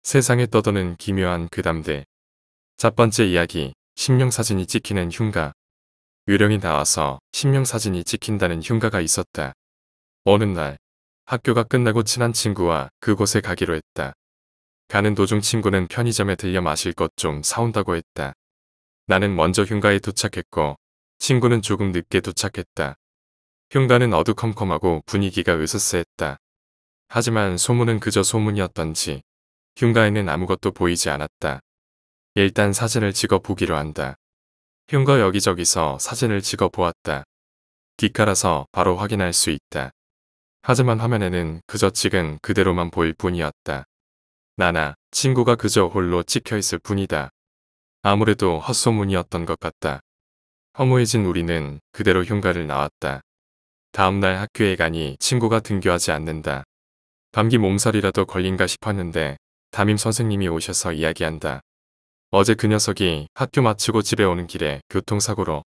세상에 떠도는 기묘한 괴담들. 첫 번째 이야기, 심령사진이 찍히는 흉가. 요령이 나와서 심령사진이 찍힌다는 흉가가 있었다. 어느 날 학교가 끝나고 친한 친구와 그곳에 가기로 했다. 가는 도중 친구는 편의점에 들려 마실 것 좀 사온다고 했다. 나는 먼저 흉가에 도착했고 친구는 조금 늦게 도착했다. 흉가는 어두컴컴하고 분위기가 으스스했다. 하지만 소문은 그저 소문이었던지 흉가에는 아무것도 보이지 않았다. 일단 사진을 찍어 보기로 한다. 흉가 여기저기서 사진을 찍어 보았다. 뒷가라서 바로 확인할 수 있다. 하지만 화면에는 그저 찍은 그대로만 보일 뿐이었다. 나나 친구가 그저 홀로 찍혀 있을 뿐이다. 아무래도 헛소문이었던 것 같다. 허무해진 우리는 그대로 흉가를 나왔다. 다음날 학교에 가니 친구가 등교하지 않는다. 감기 몸살이라도 걸린가 싶었는데 담임 선생님이 오셔서 이야기한다. 어제 그 녀석이 학교 마치고 집에 오는 길에 교통사고로.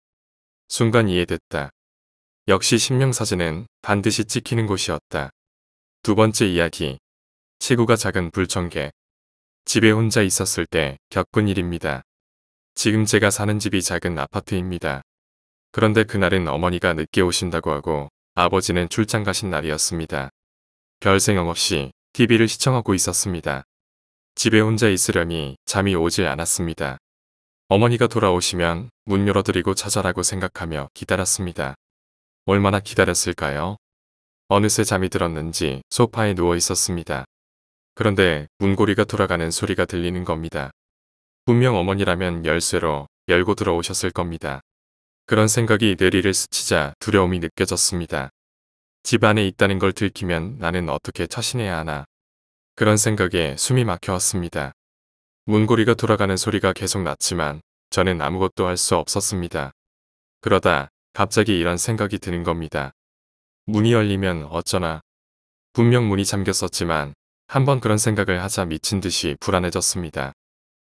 순간 이해됐다. 역시 심령사진은 반드시 찍히는 곳이었다. 두 번째 이야기. 체구가 작은 불청객. 집에 혼자 있었을 때 겪은 일입니다. 지금 제가 사는 집이 작은 아파트입니다. 그런데 그날은 어머니가 늦게 오신다고 하고 아버지는 출장 가신 날이었습니다. 별 생각 없이 TV를 시청하고 있었습니다. 집에 혼자 있으려니 잠이 오질 않았습니다. 어머니가 돌아오시면 문 열어드리고 찾아라고 생각하며 기다렸습니다. 얼마나 기다렸을까요? 어느새 잠이 들었는지 소파에 누워 있었습니다. 그런데 문고리가 돌아가는 소리가 들리는 겁니다. 분명 어머니라면 열쇠로 열고 들어오셨을 겁니다. 그런 생각이 뇌리를 스치자 두려움이 느껴졌습니다. 집 안에 있다는 걸 들키면 나는 어떻게 처신해야 하나. 그런 생각에 숨이 막혀왔습니다. 문고리가 돌아가는 소리가 계속 났지만 저는 아무것도 할 수 없었습니다. 그러다 갑자기 이런 생각이 드는 겁니다. 문이 열리면 어쩌나. 분명 문이 잠겼었지만 한번 그런 생각을 하자 미친 듯이 불안해졌습니다.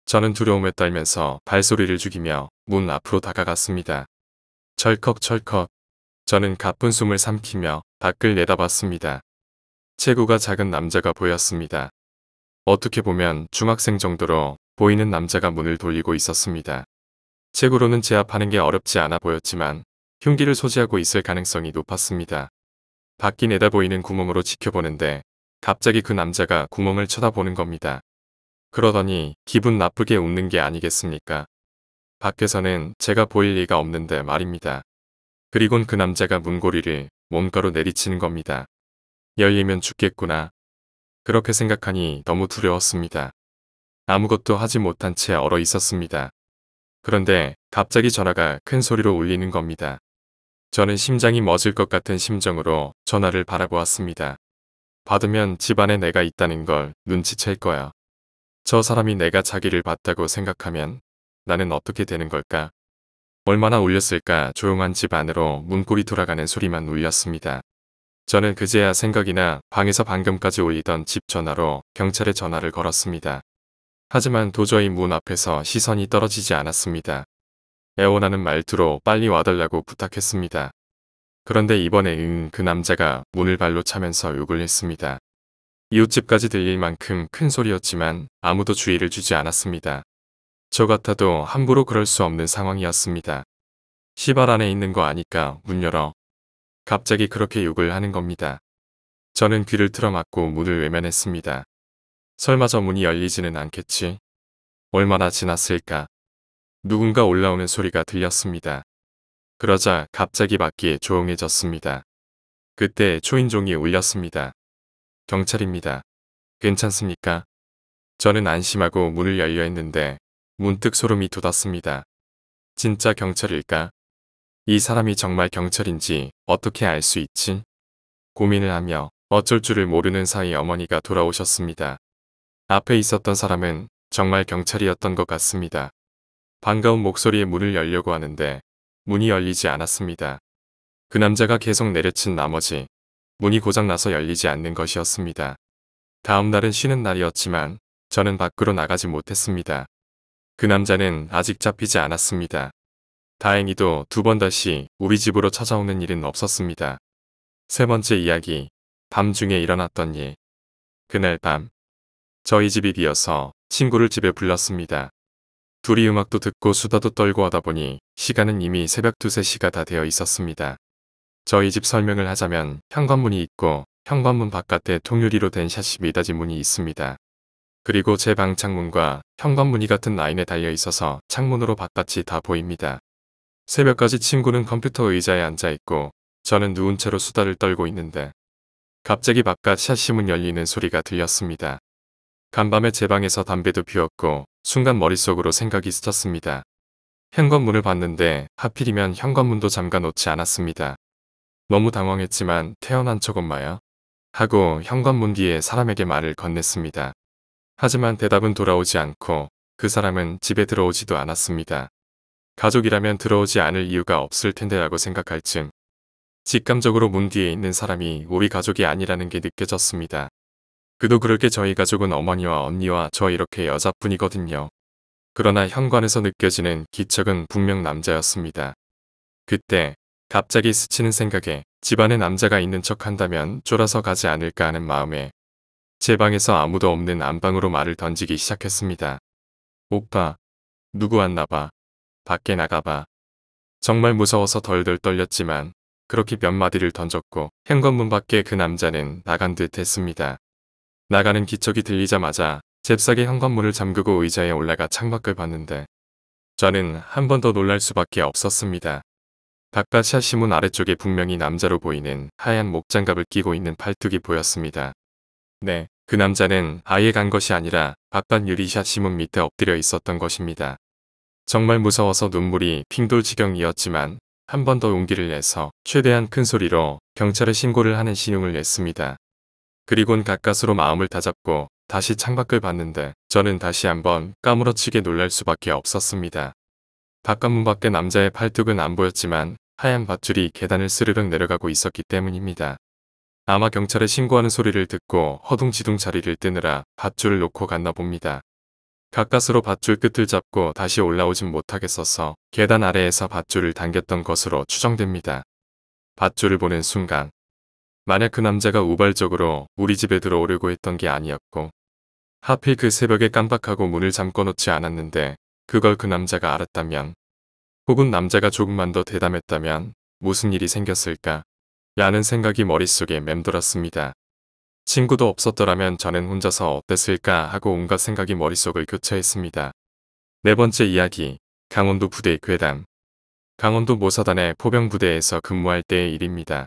저는 두려움에 떨면서 발소리를 죽이며 문 앞으로 다가갔습니다. 철컥철컥. 저는 가쁜 숨을 삼키며 밖을 내다봤습니다. 체구가 작은 남자가 보였습니다. 어떻게 보면 중학생 정도로 보이는 남자가 문을 돌리고 있었습니다. 체구로는 제압하는 게 어렵지 않아 보였지만 흉기를 소지하고 있을 가능성이 높았습니다. 밖이 내다보이는 구멍으로 지켜보는데 갑자기 그 남자가 구멍을 쳐다보는 겁니다. 그러더니 기분 나쁘게 웃는 게 아니겠습니까? 밖에서는 제가 보일 리가 없는데 말입니다. 그리곤 그 남자가 문고리를 뭔가로 내리치는 겁니다. 열리면 죽겠구나. 그렇게 생각하니 너무 두려웠습니다. 아무것도 하지 못한 채 얼어 있었습니다. 그런데 갑자기 전화가 큰 소리로 울리는 겁니다. 저는 심장이 멎을 것 같은 심정으로 전화를 바라보았습니다. 받으면 집안에 내가 있다는 걸 눈치챌 거야. 저 사람이 내가 자기를 봤다고 생각하면 나는 어떻게 되는 걸까? 얼마나 울렸을까. 조용한 집 안으로 문고리 돌아가는 소리만 울렸습니다. 저는 그제야 생각이나 방에서 방금까지 울리던 집 전화로 경찰에 전화를 걸었습니다. 하지만 도저히 문 앞에서 시선이 떨어지지 않았습니다. 애원하는 말투로 빨리 와달라고 부탁했습니다. 그런데 이번에 그 남자가 문을 발로 차면서 욕을 했습니다. 이웃집까지 들릴 만큼 큰 소리였지만 아무도 주의를 주지 않았습니다. 저 같아도 함부로 그럴 수 없는 상황이었습니다. 시발 안에 있는 거 아니까 문 열어. 갑자기 그렇게 욕을 하는 겁니다. 저는 귀를 틀어막고 문을 외면했습니다. 설마 저 문이 열리지는 않겠지? 얼마나 지났을까? 누군가 올라오는 소리가 들렸습니다. 그러자 갑자기 밖이 조용해졌습니다. 그때 초인종이 울렸습니다. 경찰입니다. 괜찮습니까? 저는 안심하고 문을 열려 했는데 문득 소름이 돋았습니다. 진짜 경찰일까? 이 사람이 정말 경찰인지 어떻게 알 수 있지? 고민을 하며 어쩔 줄을 모르는 사이 어머니가 돌아오셨습니다. 앞에 있었던 사람은 정말 경찰이었던 것 같습니다. 반가운 목소리에 문을 열려고 하는데 문이 열리지 않았습니다. 그 남자가 계속 내려친 나머지 문이 고장나서 열리지 않는 것이었습니다. 다음 날은 쉬는 날이었지만 저는 밖으로 나가지 못했습니다. 그 남자는 아직 잡히지 않았습니다. 다행히도 두 번 다시 우리 집으로 찾아오는 일은 없었습니다. 세 번째 이야기. 밤중에 일어났던 일. 그날 밤 저희 집이 비어서 친구를 집에 불렀습니다. 둘이 음악도 듣고 수다도 떨고 하다 보니 시간은 이미 새벽 2, 3시가 다 되어 있었습니다. 저희 집 설명을 하자면 현관문이 있고 현관문 바깥에 통유리로 된 샤시 미닫이 문이 있습니다. 그리고 제 방 창문과 현관문이 같은 라인에 달려 있어서 창문으로 바깥이 다 보입니다. 새벽까지 친구는 컴퓨터 의자에 앉아 있고 저는 누운 채로 수다를 떨고 있는데 갑자기 바깥 샤시문 열리는 소리가 들렸습니다. 간밤에 제 방에서 담배도 피웠고 순간 머릿속으로 생각이 스쳤습니다. 현관문을 봤는데 하필이면 현관문도 잠가 놓지 않았습니다. 너무 당황했지만 태어난 척 엄마야? 하고 현관문 뒤에 사람에게 말을 건넸습니다. 하지만 대답은 돌아오지 않고 그 사람은 집에 들어오지도 않았습니다. 가족이라면 들어오지 않을 이유가 없을 텐데라고 생각할 즈음 직감적으로 문 뒤에 있는 사람이 우리 가족이 아니라는 게 느껴졌습니다. 그도 그럴 게 저희 가족은 어머니와 언니와 저 이렇게 여자뿐이거든요. 그러나 현관에서 느껴지는 기척은 분명 남자였습니다. 그때 갑자기 스치는 생각에 집안에 남자가 있는 척 한다면 쫄아서 가지 않을까 하는 마음에 제 방에서 아무도 없는 안방으로 말을 던지기 시작했습니다. 오빠, 누구 왔나 봐. 밖에 나가봐. 정말 무서워서 덜덜 떨렸지만 그렇게 몇 마디를 던졌고 현관문 밖에 그 남자는 나간 듯 했습니다. 나가는 기척이 들리자마자 잽싸게 현관문을 잠그고 의자에 올라가 창밖을 봤는데 저는 한 번 더 놀랄 수밖에 없었습니다. 바깥 샤시문 아래쪽에 분명히 남자로 보이는 하얀 목장갑을 끼고 있는 팔뚝이 보였습니다. 네, 그 남자는 아예 간 것이 아니라 바깥 유리 샤시문 밑에 엎드려 있었던 것입니다. 정말 무서워서 눈물이 핑 돌 지경이었지만 한 번 더 용기를 내서 최대한 큰 소리로 경찰에 신고를 하는 신용을 냈습니다. 그리곤 가까스로 마음을 다잡고 다시 창밖을 봤는데 저는 다시 한번 까무러치게 놀랄 수밖에 없었습니다. 바깥문 밖에 남자의 팔뚝은 안 보였지만 하얀 밧줄이 계단을 스르륵 내려가고 있었기 때문입니다. 아마 경찰에 신고하는 소리를 듣고 허둥지둥 자리를 뜨느라 밧줄을 놓고 갔나 봅니다. 가까스로 밧줄 끝을 잡고 다시 올라오진 못하겠어서 계단 아래에서 밧줄을 당겼던 것으로 추정됩니다. 밧줄을 보는 순간 만약 그 남자가 우발적으로 우리 집에 들어오려고 했던 게 아니었고 하필 그 새벽에 깜빡하고 문을 잠궈놓지 않았는데 그걸 그 남자가 알았다면 혹은 남자가 조금만 더 대담했다면 무슨 일이 생겼을까 라는 생각이 머릿속에 맴돌았습니다. 친구도 없었더라면 저는 혼자서 어땠을까 하고 온갖 생각이 머릿속을 교차했습니다. 네 번째 이야기, 강원도 부대 괴담. 강원도 모사단의 포병부대에서 근무할 때의 일입니다.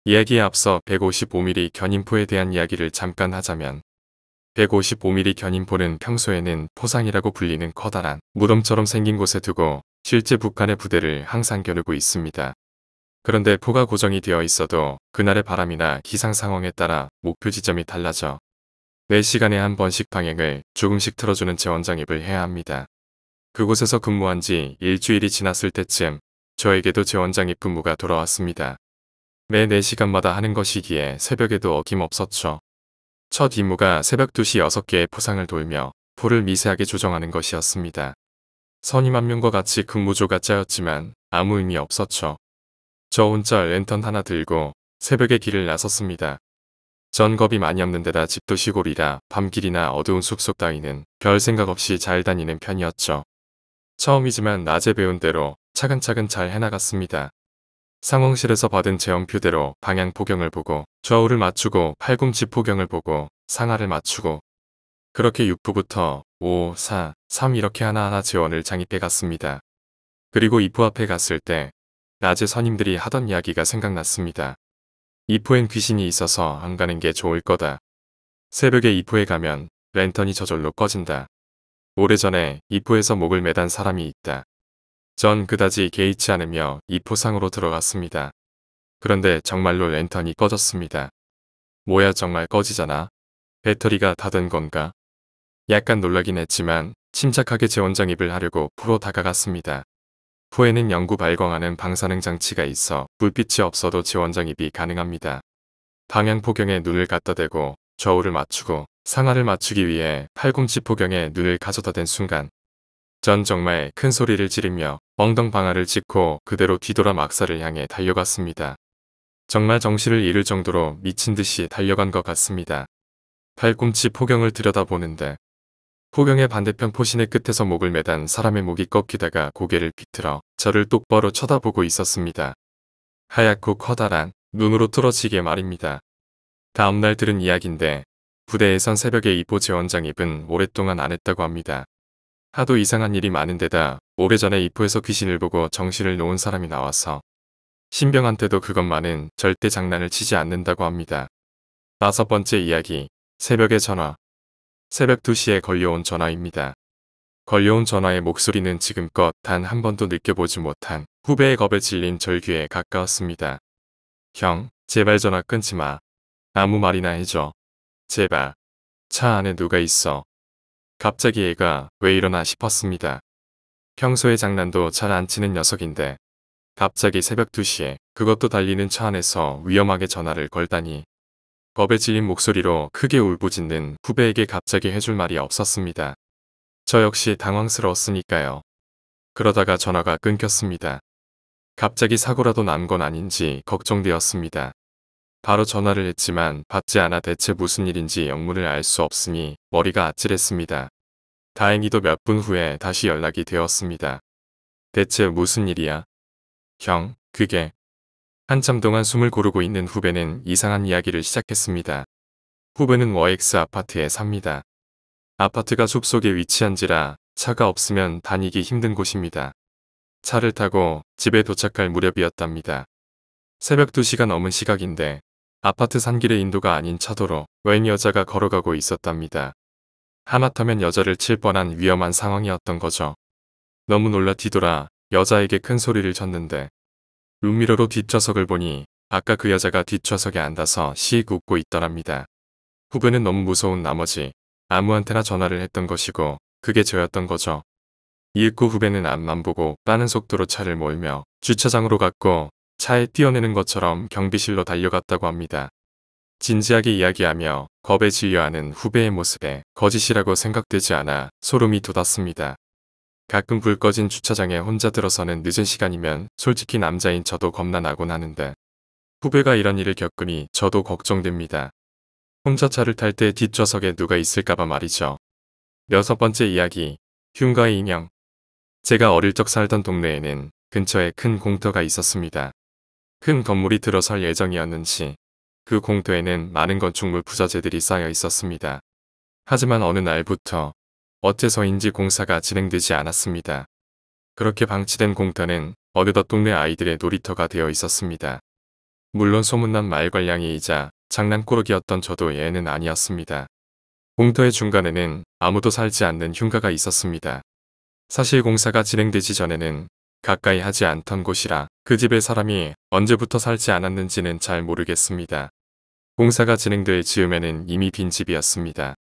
이야기에 앞서 155mm 견인포에 대한 이야기를 잠깐 하자면 155mm 견인포는 평소에는 포상이라고 불리는 커다란 무덤처럼 생긴 곳에 두고 실제 북한의 부대를 항상 겨누고 있습니다. 그런데 포가 고정이 되어 있어도 그날의 바람이나 기상 상황에 따라 목표 지점이 달라져 4시간에 한 번씩 방향을 조금씩 틀어주는 재원장입을 해야 합니다. 그곳에서 근무한 지 일주일이 지났을 때쯤 저에게도 재원장입 근무가 돌아왔습니다. 매 4시간마다 하는 것이기에 새벽에도 어김없었죠. 첫 임무가 새벽 2시 6개의 포상을 돌며 포를 미세하게 조정하는 것이었습니다. 선임 한 명과 같이 근무조가 짜였지만 아무 의미 없었죠. 저 혼자 랜턴 하나 들고 새벽에 길을 나섰습니다. 전 겁이 많이 없는 데다 집도 시골이라 밤길이나 어두운 숲속 따위는 별 생각 없이 잘 다니는 편이었죠. 처음이지만 낮에 배운 대로 차근차근 잘 해나갔습니다. 상황실에서 받은 제형표대로 방향 포경을 보고 좌우를 맞추고 팔꿈치 포경을 보고 상하를 맞추고 그렇게 6부부터 5, 4, 3 이렇게 하나하나 재원을 장입해 갔습니다. 그리고 이포 앞에 갔을 때 낮에 선임들이 하던 이야기가 생각났습니다. 이포엔 귀신이 있어서 안 가는 게 좋을 거다. 새벽에 이포에 가면 랜턴이 저절로 꺼진다. 오래전에 이포에서 목을 매단 사람이 있다. 전 그다지 개의치 않으며 이포상으로 들어갔습니다. 그런데 정말로 랜턴이 꺼졌습니다. 뭐야 정말 꺼지잖아. 배터리가 다 된 건가? 약간 놀라긴 했지만 침착하게 재원장입을 하려고 포로 다가갔습니다. 포에는 영구 발광하는 방사능 장치가 있어 불빛이 없어도 재원장입이 가능합니다. 방향 포경에 눈을 갖다 대고 좌우를 맞추고 상하를 맞추기 위해 팔꿈치 포경에 눈을 가져다 댄 순간 전 정말 큰 소리를 지르며 엉덩 방아를 짚고 그대로 뒤돌아 막사를 향해 달려갔습니다. 정말 정신을 잃을 정도로 미친 듯이 달려간 것 같습니다. 팔꿈치 포경을 들여다보는데 포경의 반대편 포신의 끝에서 목을 매단 사람의 목이 꺾이다가 고개를 비틀어 저를 똑바로 쳐다보고 있었습니다. 하얗고 커다란 눈으로 뚫어지게 말입니다. 다음날 들은 이야기인데 부대에선 새벽에 이보 재원장 입은 오랫동안 안 했다고 합니다. 하도 이상한 일이 많은 데다 오래전에 이포에서 귀신을 보고 정신을 놓은 사람이 나와서 신병한테도 그것만은 절대 장난을 치지 않는다고 합니다. 5번째 이야기, 새벽의 전화. 새벽 2시에 걸려온 전화입니다. 걸려온 전화의 목소리는 지금껏 단 한 번도 느껴보지 못한 후배의 겁에 질린 절규에 가까웠습니다. 형, 제발 전화 끊지 마. 아무 말이나 해줘. 제발. 차 안에 누가 있어. 갑자기 얘가 왜 이러나 싶었습니다. 평소에 장난도 잘 안 치는 녀석인데 갑자기 새벽 2시에 그것도 달리는 차 안에서 위험하게 전화를 걸다니. 겁에 질린 목소리로 크게 울부짖는 후배에게 갑자기 해줄 말이 없었습니다. 저 역시 당황스러웠으니까요. 그러다가 전화가 끊겼습니다. 갑자기 사고라도 난 건 아닌지 걱정되었습니다. 바로 전화를 했지만 받지 않아 대체 무슨 일인지 영문을 알 수 없으니 머리가 아찔했습니다. 다행히도 몇 분 후에 다시 연락이 되었습니다. 대체 무슨 일이야? 형, 그게... 한참 동안 숨을 고르고 있는 후배는 이상한 이야기를 시작했습니다. 후배는 워엑스 아파트에 삽니다. 아파트가 숲속에 위치한지라 차가 없으면 다니기 힘든 곳입니다. 차를 타고 집에 도착할 무렵이었답니다. 새벽 2시가 넘은 시각인데 아파트 산길의 인도가 아닌 차도로 웬 여자가 걸어가고 있었답니다. 하마터면 여자를 칠 뻔한 위험한 상황이었던 거죠. 너무 놀라 뒤돌아 여자에게 큰 소리를 쳤는데 룸미러로 뒷좌석을 보니 아까 그 여자가 뒷좌석에 앉아서 씩 웃고 있더랍니다. 후배는 너무 무서운 나머지 아무한테나 전화를 했던 것이고 그게 저였던 거죠. 이윽고 후배는 앞만 보고 빠른 속도로 차를 몰며 주차장으로 갔고 차에 뛰어내는 것처럼 경비실로 달려갔다고 합니다. 진지하게 이야기하며 겁에 질려하는 후배의 모습에 거짓이라고 생각되지 않아 소름이 돋았습니다. 가끔 불 꺼진 주차장에 혼자 들어서는 늦은 시간이면 솔직히 남자인 저도 겁나 나곤 하는데 후배가 이런 일을 겪으니 저도 걱정됩니다. 혼자 차를 탈 때 뒷좌석에 누가 있을까봐 말이죠. 6번째 이야기, 흉가의 인형. 제가 어릴 적 살던 동네에는 근처에 큰 공터가 있었습니다. 큰 건물이 들어설 예정이었는지 그 공터에는 많은 건축물 부자재들이 쌓여 있었습니다. 하지만 어느 날부터 어째서인지 공사가 진행되지 않았습니다. 그렇게 방치된 공터는 어느덧 동네 아이들의 놀이터가 되어 있었습니다. 물론 소문난 말괄량이이자 장난꾸러기였던 저도 예는 아니었습니다. 공터의 중간에는 아무도 살지 않는 흉가가 있었습니다. 사실 공사가 진행되기 전에는 가까이 하지 않던 곳이라 그 집에 사람이 언제부터 살지 않았는지는 잘 모르겠습니다. 공사가 진행될 즈음에는 이미 빈 집이었습니다.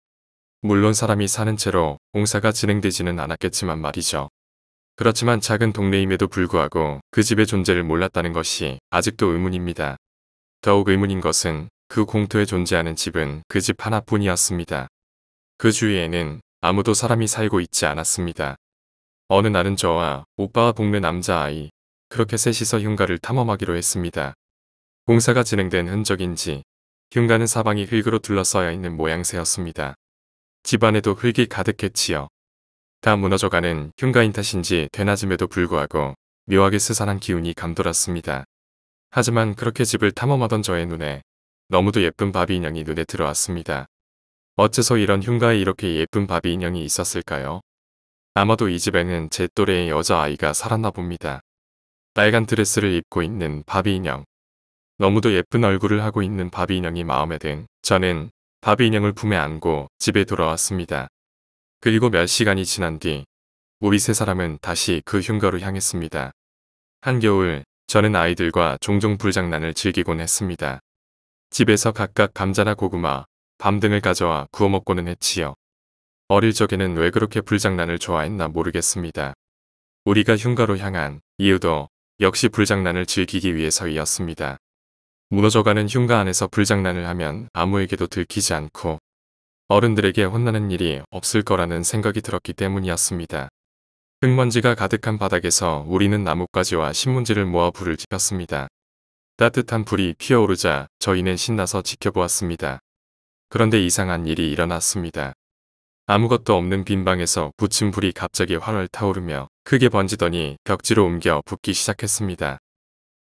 물론 사람이 사는 채로 공사가 진행되지는 않았겠지만 말이죠. 그렇지만 작은 동네임에도 불구하고 그 집의 존재를 몰랐다는 것이 아직도 의문입니다. 더욱 의문인 것은 그 공터에 존재하는 집은 그 집 하나뿐이었습니다. 그 주위에는 아무도 사람이 살고 있지 않았습니다. 어느 날은 저와 오빠와 동네 남자아이 그렇게 셋이서 흉가를 탐험하기로 했습니다. 공사가 진행된 흔적인지 흉가는 사방이 흙으로 둘러싸여 있는 모양새였습니다. 집안에도 흙이 가득했지요. 다 무너져가는 흉가인 탓인지 되낮음에도 불구하고 묘하게 스산한 기운이 감돌았습니다. 하지만 그렇게 집을 탐험하던 저의 눈에 너무도 예쁜 바비 인형이 눈에 들어왔습니다. 어째서 이런 흉가에 이렇게 예쁜 바비 인형이 있었을까요? 아마도 이 집에는 제 또래의 여자아이가 살았나 봅니다. 빨간 드레스를 입고 있는 바비 인형. 너무도 예쁜 얼굴을 하고 있는 바비 인형이 마음에 든 저는 바비 인형을 품에 안고 집에 돌아왔습니다. 그리고 몇 시간이 지난 뒤 우리 세 사람은 다시 그 흉가로 향했습니다. 한겨울 저는 아이들과 종종 불장난을 즐기곤 했습니다. 집에서 각각 감자나 고구마, 밤 등을 가져와 구워 먹고는 했지요. 어릴 적에는 왜 그렇게 불장난을 좋아했나 모르겠습니다. 우리가 흉가로 향한 이유도 역시 불장난을 즐기기 위해서이었습니다. 무너져가는 흉가 안에서 불장난을 하면 아무에게도 들키지 않고 어른들에게 혼나는 일이 없을 거라는 생각이 들었기 때문이었습니다. 흙먼지가 가득한 바닥에서 우리는 나뭇가지와 신문지를 모아 불을 지폈습니다. 따뜻한 불이 피어오르자 저희는 신나서 지켜보았습니다. 그런데 이상한 일이 일어났습니다. 아무것도 없는 빈 방에서 붙인 불이 갑자기 활활 타오르며 크게 번지더니 벽지로 옮겨 붙기 시작했습니다.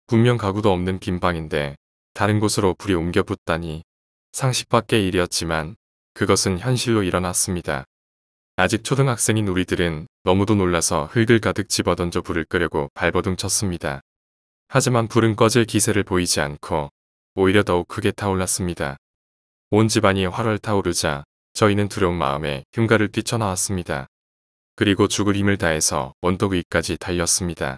분명 가구도 없는 빈 방인데 다른 곳으로 불이 옮겨 붙다니 상식 밖의 일이었지만 그것은 현실로 일어났습니다. 아직 초등학생인 우리들은 너무도 놀라서 흙을 가득 집어던져 불을 끄려고 발버둥 쳤습니다. 하지만 불은 꺼질 기세를 보이지 않고 오히려 더욱 크게 타올랐습니다. 온 집안이 활활 타오르자 저희는 두려운 마음에 흉가를 뛰쳐나왔습니다. 그리고 죽을 힘을 다해서 언덕 위까지 달렸습니다.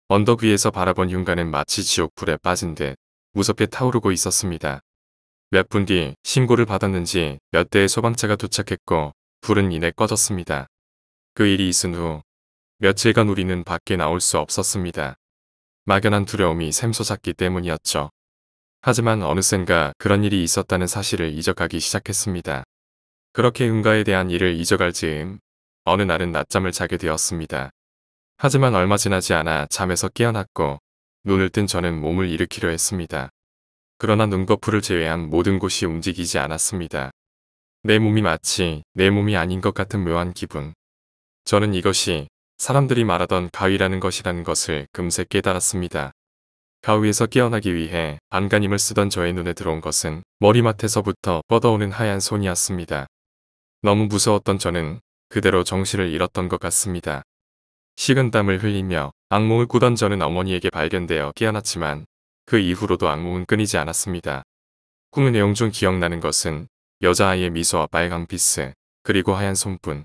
언덕 위에서 바라본 흉가는 마치 지옥불에 빠진 듯 무섭게 타오르고 있었습니다. 몇 분 뒤 신고를 받았는지 몇 대의 소방차가 도착했고 불은 이내 꺼졌습니다. 그 일이 있은 후 며칠간 우리는 밖에 나올 수 없었습니다. 막연한 두려움이 샘솟았기 때문이었죠. 하지만 어느샌가 그런 일이 있었다는 사실을 잊어가기 시작했습니다. 그렇게 흉가에 대한 일을 잊어갈 즈음 어느 날은 낮잠을 자게 되었습니다. 하지만 얼마 지나지 않아 잠에서 깨어났고 눈을 뜬 저는 몸을 일으키려 했습니다. 그러나 눈꺼풀을 제외한 모든 곳이 움직이지 않았습니다. 내 몸이 마치 내 몸이 아닌 것 같은 묘한 기분. 저는 이것이 사람들이 말하던 가위라는 것이라는 것을 금세 깨달았습니다. 가위에서 깨어나기 위해 안간힘을 쓰던 저의 눈에 들어온 것은 머리맡에서부터 뻗어오는 하얀 손이었습니다. 너무 무서웠던 저는 그대로 정신을 잃었던 것 같습니다. 식은땀을 흘리며 악몽을 꾸던 저는 어머니에게 발견되어 깨어났지만 그 이후로도 악몽은 끊이지 않았습니다. 꿈의 내용 중 기억나는 것은 여자아이의 미소와 빨강 비스, 그리고 하얀 손뿐.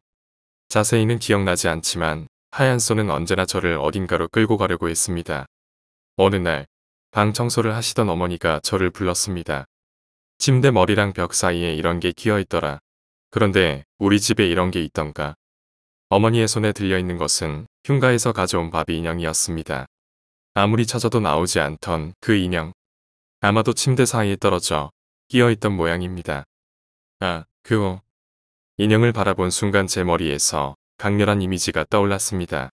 자세히는 기억나지 않지만 하얀 손은 언제나 저를 어딘가로 끌고 가려고 했습니다. 어느 날 방 청소를 하시던 어머니가 저를 불렀습니다. 침대 머리랑 벽 사이에 이런 게 끼어 있더라. 그런데 우리 집에 이런 게 있던가. 어머니의 손에 들려있는 것은 흉가에서 가져온 바비 인형이었습니다. 아무리 찾아도 나오지 않던 그 인형. 아마도 침대 사이에 떨어져 끼어있던 모양입니다. 그거. 인형을 바라본 순간 제 머리에서 강렬한 이미지가 떠올랐습니다.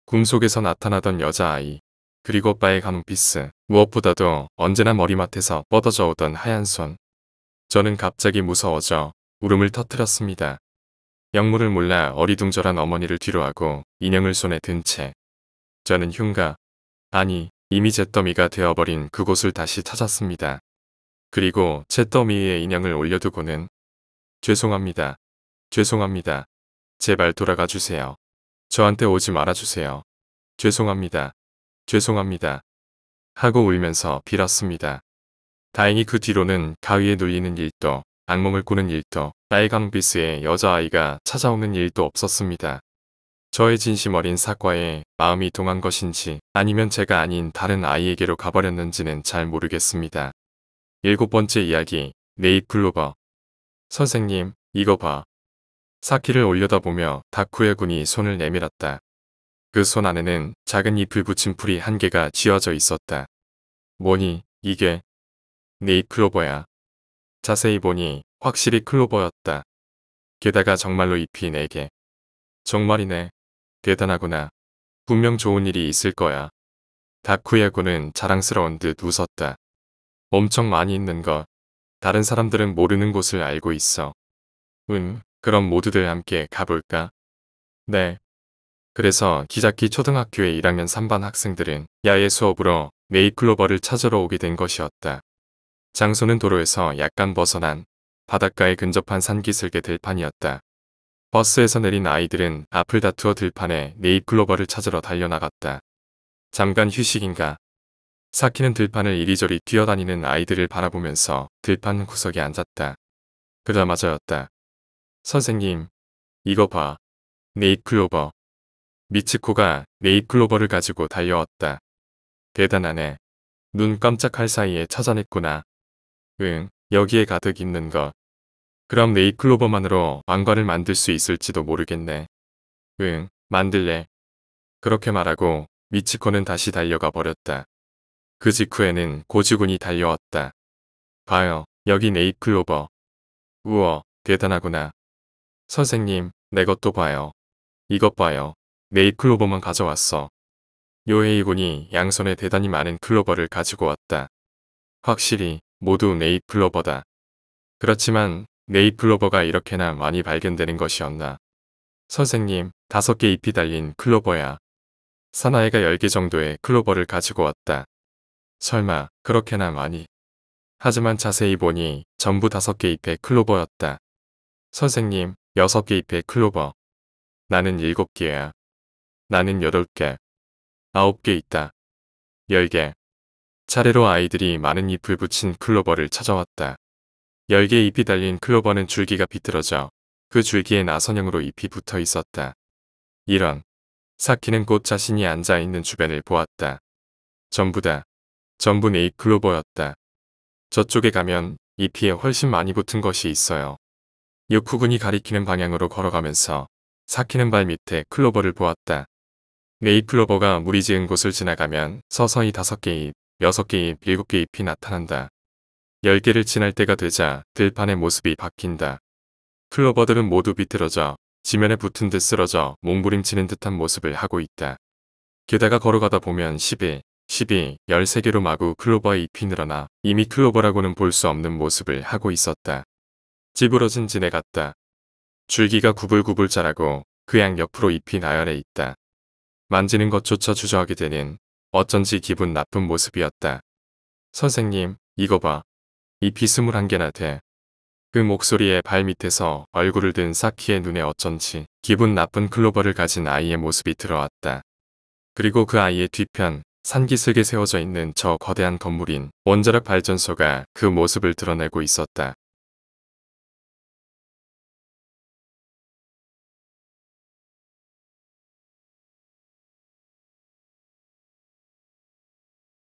꿈속에서 나타나던 여자아이, 그리고 빨간 원피스, 무엇보다도 언제나 머리맡에서 뻗어져 오던 하얀 손. 저는 갑자기 무서워져 울음을 터뜨렸습니다. 영문을 몰라 어리둥절한 어머니를 뒤로하고 인형을 손에 든 채 저는 흉가, 아니 이미 잿더미가 되어버린 그곳을 다시 찾았습니다. 그리고 잿더미 위에 인형을 올려두고는 죄송합니다. 죄송합니다. 제발 돌아가 주세요. 저한테 오지 말아주세요. 죄송합니다. 죄송합니다. 하고 울면서 빌었습니다. 다행히 그 뒤로는 가위에 눌리는 일도, 악몽을 꾸는 일도, 빨강 비스의 여자아이가 찾아오는 일도 없었습니다. 저의 진심 어린 사과에 마음이 동한 것인지 아니면 제가 아닌 다른 아이에게로 가버렸는지는 잘 모르겠습니다. 7번째 이야기, 네잎클로버. 선생님, 이거 봐. 사키를 올려다보며 다쿠의 군이 손을 내밀었다. 그 손 안에는 작은 잎을 붙인 풀이 한 개가 쥐어져 있었다. 뭐니, 이게? 네잎클로버야. 자세히 보니 확실히 클로버였다. 게다가 정말로 잎이 4개. 정말이네. 대단하구나. 분명 좋은 일이 있을 거야. 다쿠의 군은 자랑스러운 듯 웃었다. 엄청 많이 있는 것. 다른 사람들은 모르는 곳을 알고 있어. 그럼 모두들 함께 가볼까? 네. 그래서 기자키 초등학교의 1학년 3반 학생들은 야외 수업으로 네잎클로버를 찾으러 오게 된 것이었다. 장소는 도로에서 약간 벗어난 바닷가에 근접한 산기슭의 들판이었다. 버스에서 내린 아이들은 앞을 다투어 들판에 네잎클로버를 찾으러 달려나갔다. 잠깐 휴식인가? 사키는 들판을 이리저리 뛰어다니는 아이들을 바라보면서 들판 구석에 앉았다. 그러자마자였다. 선생님, 이거 봐. 네잎클로버. 미츠코가 네잎클로버를 가지고 달려왔다. 대단하네. 눈 깜짝할 사이에 찾아냈구나. 여기에 가득 있는 것. 그럼 네잎클로버만으로 왕관을 만들 수 있을지도 모르겠네. 만들래. 그렇게 말하고 미츠코는 다시 달려가 버렸다. 그 직후에는 고주군이 달려왔다. 봐요, 여기 네잎클로버. 우와, 대단하구나. 선생님, 내 것도 봐요. 이것 봐요. 네잎클로버만 가져왔어. 요헤이군이 양손에 대단히 많은 클로버를 가지고 왔다. 확실히 모두 네잎클로버다. 그렇지만 네잎클로버가 이렇게나 많이 발견되는 것이었나. 선생님, 5개 잎이 달린 클로버야. 사나이가 10개 정도의 클로버를 가지고 왔다. 설마 그렇게나 많이. 하지만 자세히 보니 전부 5개 잎의 클로버였다. 선생님, 6개 잎의 클로버. 나는 7개야. 나는 8개. 9개 있다. 10개. 차례로 아이들이 많은 잎을 붙인 클로버를 찾아왔다. 10개 잎이 달린 클로버는 줄기가 비틀어져 그 줄기에 나선형으로 잎이 붙어 있었다. 이런. 사키는 꽃 자신이 앉아있는 주변을 보았다. 전부 네잎 클로버였다. 저쪽에 가면 잎이 훨씬 많이 붙은 것이 있어요. 육후군이 가리키는 방향으로 걸어가면서 사키는 발 밑에 클로버를 보았다. 네잎 클로버가 물이 지은 곳을 지나가면 서서히 5개 잎, 6개 잎, 7개 잎이 나타난다. 10개를 지날 때가 되자 들판의 모습이 바뀐다. 클로버들은 모두 비틀어져 지면에 붙은 듯 쓰러져 몸부림치는 듯한 모습을 하고 있다. 게다가 걸어가다 보면 11, 12, 13개로 마구 클로버의 잎이 늘어나 이미 클로버라고는 볼 수 없는 모습을 하고 있었다. 찌부러진 진해 같다. 줄기가 구불구불 자라고 그 양 옆으로 잎이 나열해 있다. 만지는 것조차 주저하게 되는 어쩐지 기분 나쁜 모습이었다. 선생님, 이거 봐. 잎이 21개나 돼. 그 목소리에 발밑에서 얼굴을 든 사키의 눈에 어쩐지 기분 나쁜 클로버를 가진 아이의 모습이 들어왔다. 그리고 그 아이의 뒤편 산기슭에 세워져 있는 저 거대한 건물인 원자력 발전소가 그 모습을 드러내고 있었다.